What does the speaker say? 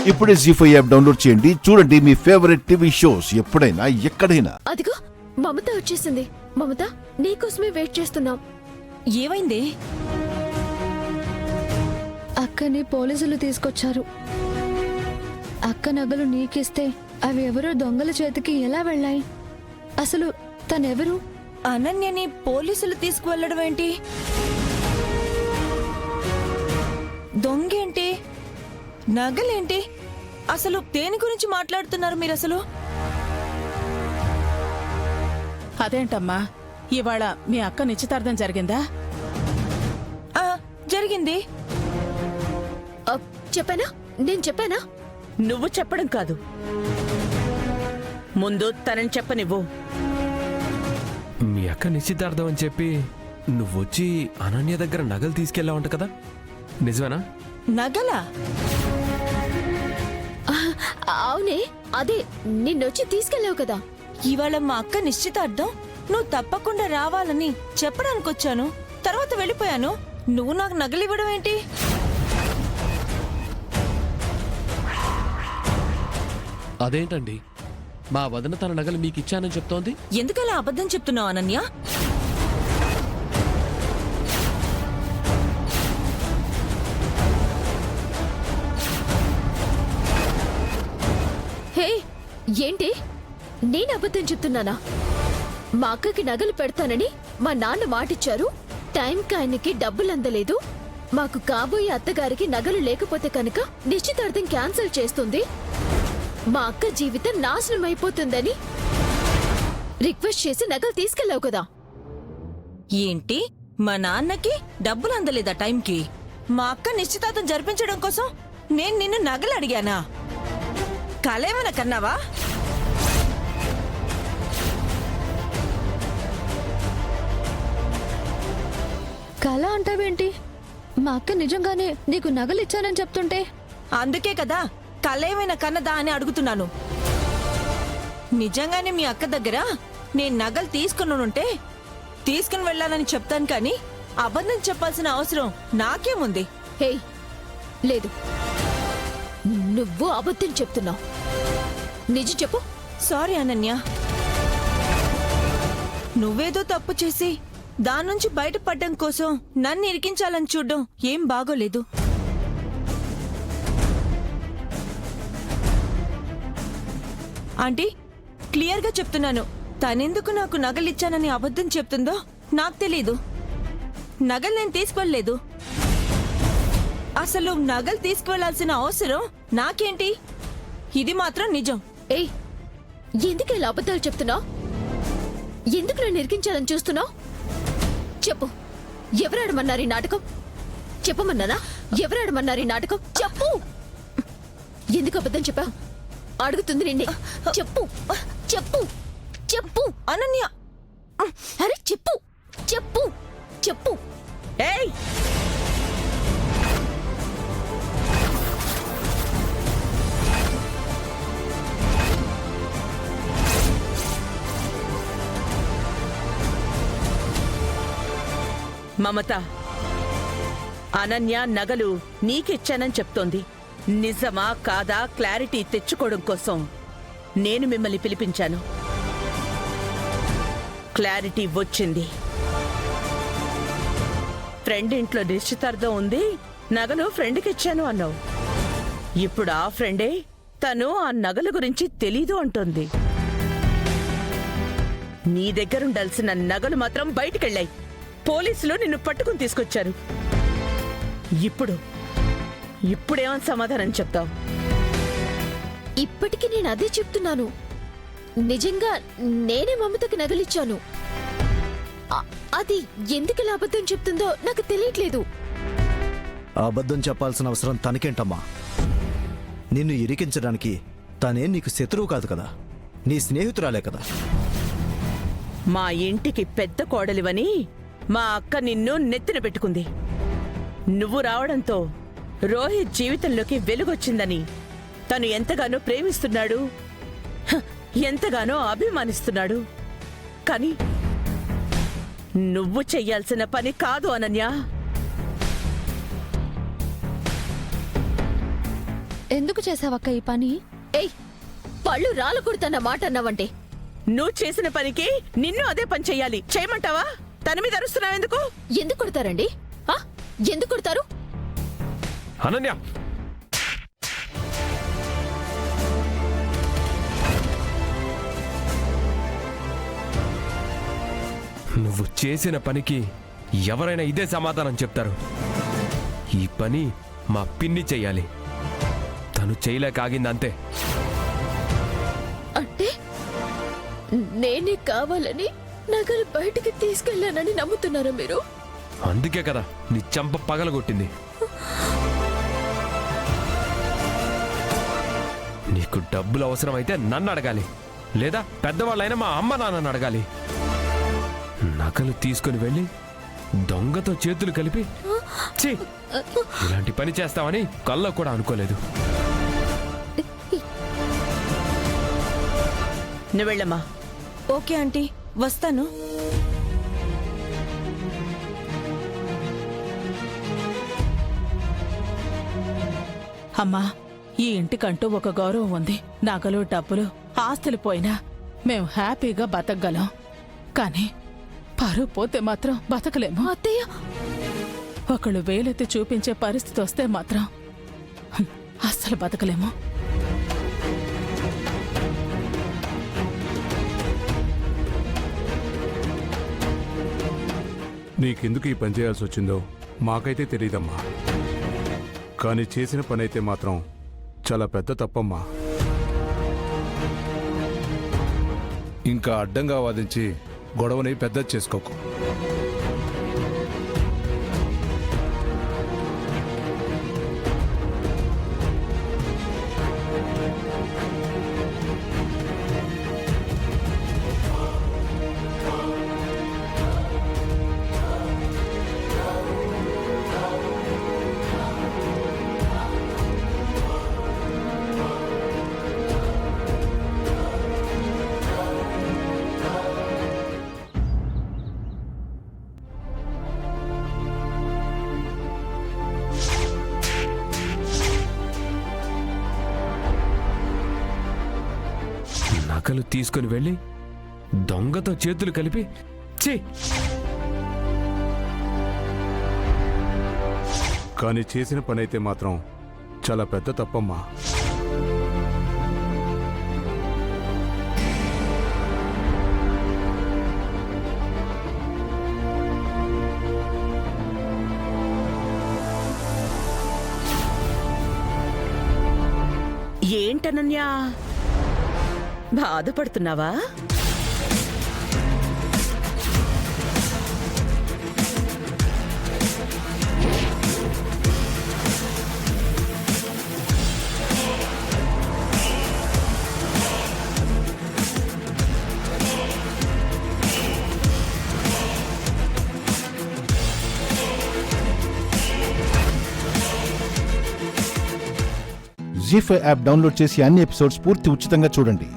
ఇప్పుడే జీ5 app download చేయండి. చూడండి మీ ఫేవరెట్ టీవీ షోస్ ఎప్పుడైనా ఎక్కడైనా. అదిగో మమత వచ్చేసింది. మమత, నీకోసమే వెయిట్ చేస్తున్నాం. ఏమైంది? అక్కని పోలీసులు తీసుకొచ్చారు. అక్క నగలు నీకిస్తే అవి ఎవరో దొంగల చేతికి ఎలా వెళ్ళాయి? అసలు తనెవరు? అనన్యని పోలీసులు తీసుకువెళ్లడం ఏంటి? దొంగేంటి? నగలేంటి? అసలు దేని గురించి మాట్లాడుతున్నారు మీరు? అసలు అదేంటమ్మా, ఇవాళ మీ అక్క నిశ్చితార్థం జరిగిందా? జరిగింది. చెప్పానా? నేను చెప్పానా? నువ్వు చెప్పడం కాదు, ముందు తనని చెప్పనివ్వు. మీ అక్క నిశ్చితార్థం అని చెప్పి నువ్వొచ్చి అనన్య దగ్గర నగలు తీసుకెళ్ళావంట కదా, నిజమేనా? నగలా? అవునే, అదే నిన్నొచ్చి తీసుకెళ్ళావు కదా. ఇవాళ మా అక్క నిశ్చితార్థం, నువ్వు తప్పకుండా రావాలని చెప్పడానికి వచ్చాను. తర్వాత వెళ్ళిపోయాను. నువ్వు నాకు నగలివ్వడం ఏంటి? అదేంటండి, మా వదిన తన నగలు మీకు ఇచ్చానని చెప్తోంది. ఎందుకలా అబద్ధం చెప్తున్నావు అనన్య? హే, ఏంటి? నేను అబద్ధం చెప్తున్నానా? మా అక్కకి నగలు పెడతానని మా నాన్న మాటిచ్చారు. టైంకి ఆయనకి డబ్బులు అందలేదు. మాకు కాబోయే అత్తగారికి నగలు లేకపోతే కనుక నిశ్చితార్థం క్యాన్సిల్ చేస్తుంది, మా అక్క జీవితం నాశనం అయిపోతుందని రిక్వెస్ట్ చేసి నగలు తీసుకెళ్ళావు కదా. ఏంటి? మా నాన్నకి డబ్బులు అందలేదా టైంకి? మా అక్క నిశ్చితార్థం జరిపించడం కోసం నేను నిన్ను నగలు అడిగానా? కలేమన కన్నావా? కళ అంటావేంటి? మా అక్క నిజంగానే నీకు నగలు ఇచ్చానని చెప్తుంటే. అందుకే కదా కలేమైనా కన్నదా అని అడుగుతున్నాను. నిజంగానే మీ అక్క దగ్గర నేను నగలు తీసుకుని తీసుకుని వెళ్ళాలని చెప్తాను, కానీ అబద్ధం చెప్పాల్సిన అవసరం నాకేముంది? హే, లేదు, నువ్వు అబద్ధం చెప్తున్నావు. నిజం చెప్పు. సారీ అనన్య, నువ్వేదో తప్పు చేసి దాని నుంచి బయటపడ్డం కోసం నన్ను ఇరికించాలని చూడ్డం ఏం బాగోలేదు. ఆంటీ, క్లియర్గా చెప్తున్నాను, తనెందుకు నాకు నగలిచ్చానని అబద్ధం చెప్తుందో నాకు తెలీదు. నగలు నేను తీసుకువెళ్ళలేదు. అసలు నగలు తీసుకువెళ్లాల్సిన అవసరం నాకేంటి? ఇది మాత్రం నిజం. ఏయ్, ఎందుకు ఇలా అబద్ధాలు చెప్తున్నావు? ఎందుకు నన్ను ఇరికించాలని చూస్తున్నావు? చెప్పు, ఎవరాడమన్నారు ఈ నాటకం? చెప్పమన్నానా? ఎవరాడమన్నారు ఈ నాటకం? చెప్పు. ఎందుకు అబద్ధం చెప్పావు? అడుగుతుంది నిన్నే. చెప్పు, చెప్పు, చెప్పు. అనన్య, అరే చెప్పు, చెప్పు, చెప్పు. ఏయ్, మమత, అనన్య నగలు నీకిచ్చానని చెప్తోంది. నిజమా కాదా క్లారిటీ తెచ్చుకోవడం కోసం నేను మిమ్మల్ని పిలిపించాను. క్లారిటీ వచ్చింది. ఫ్రెండ్ ఇంట్లో నిశ్చితార్థం ఉంది, నగలు ఫ్రెండ్కి ఇచ్చాను అన్నావు. ఇప్పుడు ఆ ఫ్రెండే తను ఆ నగల గురించి తెలీదు అంటోంది. నీ దగ్గరుండాల్సిన నగలు మాత్రం బయటికెళ్ళాయి. పోలీసులు నిన్ను పట్టుకుని తీసుకొచ్చారు. ఇప్పుడేమని సమాధానం చెప్తావు? ఇప్పటికీ నేను అదే చెప్తున్నాను. నిజంగా నేనే మమతకి నగలిచ్చాను. అది ఎందుకు ఇలా అబద్ధం చెప్తుందో నాకు తెలియట్లేదు. అబద్ధం చెప్పాల్సిన అవసరం తనకేంటమ్మా? నిన్ను ఇరికించడానికి తనే నీకు శత్రువు కాదు కదా, నీ స్నేహితురాలే కదా. మా ఇంటికి పెద్ద కోడలివని మా అక్క నిన్ను నెత్తిన పెట్టుకుంది. నువ్వు రావడంతో రోహిత్ జీవితంలోకి వెలుగొచ్చిందని తను ఎంతగానో ప్రేమిస్తున్నాడు, ఎంతగానో అభిమానిస్తున్నాడు. కాని నువ్వు చెయ్యాల్సిన పని కాదు అనన్య. ఎందుకు చేసావక్క ఈ పని? ఏయ్, పళ్ళు రాలు కొడుతున్న మాట అన్నావంటే నువ్వు చేసిన పనికి నిన్ను అదే పని చెయ్యాలి. చేయమంటావా? తన మీద అరుస్తున్నావు ఎందుకు? ఎందుకు కొడతారండి? ఆ? ఎందుకు కొడతారు? అనన్య, నువ్వు చేసిన పనికి ఎవరైనా ఇదే సమాధానం చెప్తారు. ఈ పని మా పిన్ని చెయ్యాలి. తను చేయలేక ఆగిందంతే. అంటే నేనే కావాలని నగలు బయటికి తీసుకెళ్లానని నమ్ముతున్నారా మీరు? అందుకే కదా నీ చంప పగలగొట్టింది. నీకు డబ్బులు అవసరమైతే నన్ను అడగాలి, లేదా పెద్దవాళ్ళైనా మా అమ్మ నాన్నని అడగాలి. నగలు తీసుకుని వెళ్ళి దొంగతో చేతులు కలిపి ఛీ, ఇలాంటి పని చేస్తావని కల్లో కూడా అనుకోలేదు. నువ్వు వెళ్ళమ్మా. ఓకే ఆంటీ, వస్తాను. అమ్మా, ఈ ఇంటికంటూ ఒక గౌరవం ఉంది. నగలు, డబ్బులు, ఆస్తులు పోయినా మేం హ్యాపీగా బతకగలం. కానీ పరువు పోతే మాత్రం బతకలేము. అత్తయ్య, ఒకళ్ళు వేలెత్తి చూపించే పరిస్థితి వస్తే మాత్రం అస్సలు బతకలేము. నీకెందుకు ఈ పని చేయాల్సి వచ్చిందో మాకైతే తెలియదమ్మా. కానీ చేసిన పని అయితే మాత్రం చాలా పెద్ద తప్పమ్మా. ఇంకా అడ్డంగా వాదించి గొడవని పెద్ద చేసుకోకు. నగలు తీసుకుని వెళ్ళి దొంగతో చేతులు కలిపి ఛీ, కానీ చేసిన పని అయితే మాత్రం చాలా పెద్ద తప్పమ్మా. ఏంటనన్యా, బాధపడుతున్నావా? జీ5 యాప్ డౌన్లోడ్ చేసి అన్ని ఎపిసోడ్స్ పూర్తి ఉచితంగా చూడండి.